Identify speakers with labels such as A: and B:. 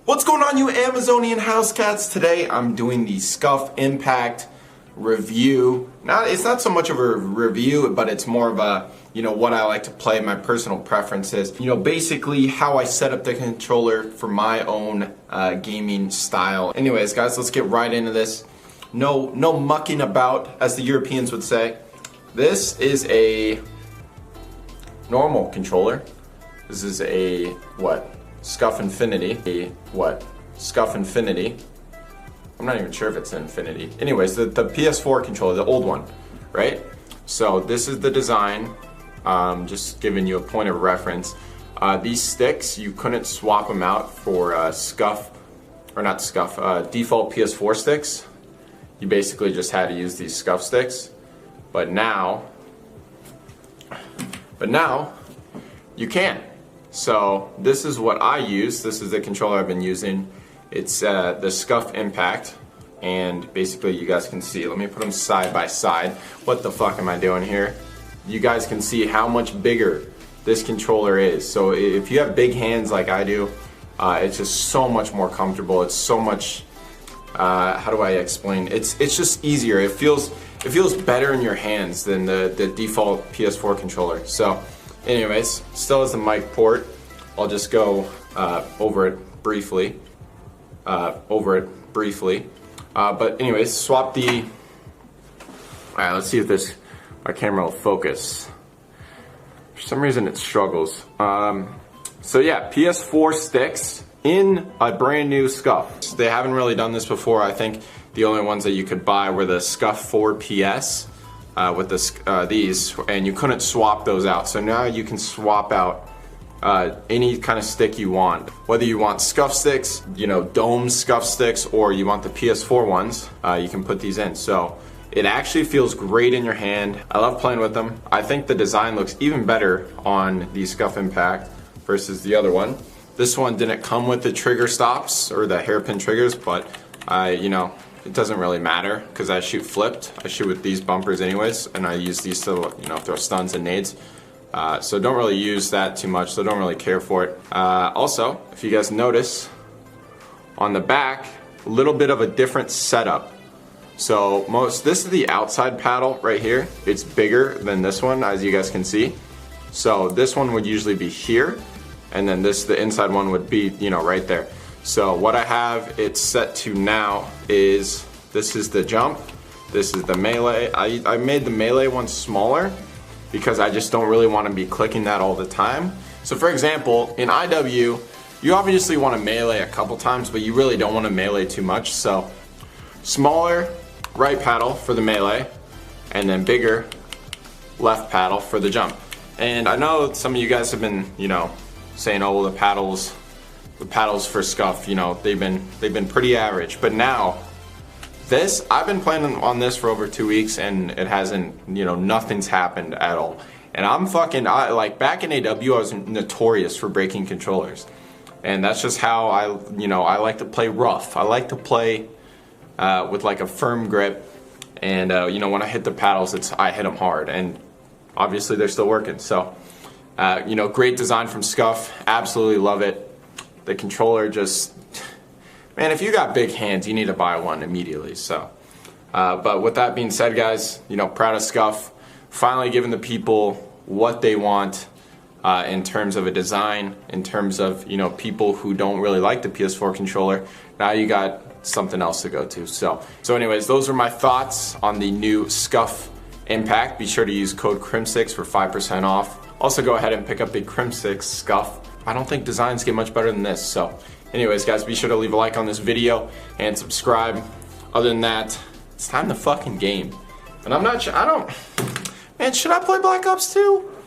A: What's going on, you Amazonian house cats? Today I'm doing the Scuf Impact review. It's not so much of a review, but it's more of a, what I like to play, my personal preferences. Basically how I set up the controller for my own gaming style. Anyways, guys, let's get right into this. No mucking about, as the Europeans would say. This is a normal controller. This is a, Scuf Infinity. Scuf Infinity. I'm not even sure if it's Infinity. Anyways, the PS4 controller, the old one, right? So this is the design. Just giving you a point of reference. These sticks, you couldn't swap them out for default PS4 sticks. You basically just had to use these Scuf sticks. But now you can. So this is what I use. This is the controller I've been using. It's the Scuf Impact, and basically you guys can see. Let me put them side by side. What the fuck am I doing here? You guys can see how much bigger this controller is. So if you have big hands like I do, it's just so much more comfortable. It's so much. How do I explain? It's just easier. It feels better in your hands than the default PS4 controller. So. Anyways, still has the mic port. I'll just go over it briefly. But anyways, swap the. Alright, let's see if my camera will focus. For some reason it struggles. So yeah, PS4 sticks in a brand new Scuf. They haven't really done this before. I think the only ones that you could buy were the Scuf 4 PS. With these, and you couldn't swap those out. So now you can swap out any kind of stick you want. Whether you want Scuf sticks, dome Scuf sticks, or you want the PS4 ones, you can put these in. So it actually feels great in your hand. I love playing with them. I think the design looks even better on the Scuf Impact versus the other one. This one didn't come with the trigger stops or the hairpin triggers, but it doesn't really matter because I shoot flipped. I shoot with these bumpers anyways, and I use these to throw stuns and nades. So don't really use that too much, so don't really care for it. Also, if you guys notice, on the back, a little bit of a different setup. So this is the outside paddle right here. It's bigger than this one, as you guys can see. So this one would usually be here, and then the inside one would be right there. So what I have it set to now is, this is the jump, this is the melee. I made the melee one smaller because I just don't really want to be clicking that all the time. So for example, in IW, you obviously want to melee a couple times, but you really don't want to melee too much. So smaller right paddle for the melee, and then bigger left paddle for the jump. And I know some of you guys have been, saying, oh, well, the paddles for Scuf, they've been pretty average. But now, I've been playing on this for over 2 weeks, and it hasn't, nothing's happened at all. And back in AW, I was notorious for breaking controllers. And that's just how I like to play rough. I like to play with like a firm grip. And, when I hit the paddles, I hit them hard. And obviously they're still working. So, great design from Scuf. Absolutely love it. The controller man, if you got big hands, you need to buy one immediately. So, but with that being said, guys, proud of Scuf. Finally giving the people what they want in terms of a design, in terms of, people who don't really like the PS4 controller. Now you got something else to go to. So anyways, those are my thoughts on the new Scuf Impact. Be sure to use code Crimsix for 5% off. Also go ahead and pick up the Crimsix Scuf. I don't think designs get much better than this. So anyways, guys, be sure to leave a like on this video and subscribe. Other than that, it's time to fucking game. And I'm not sure, man, should I play Black Ops 2?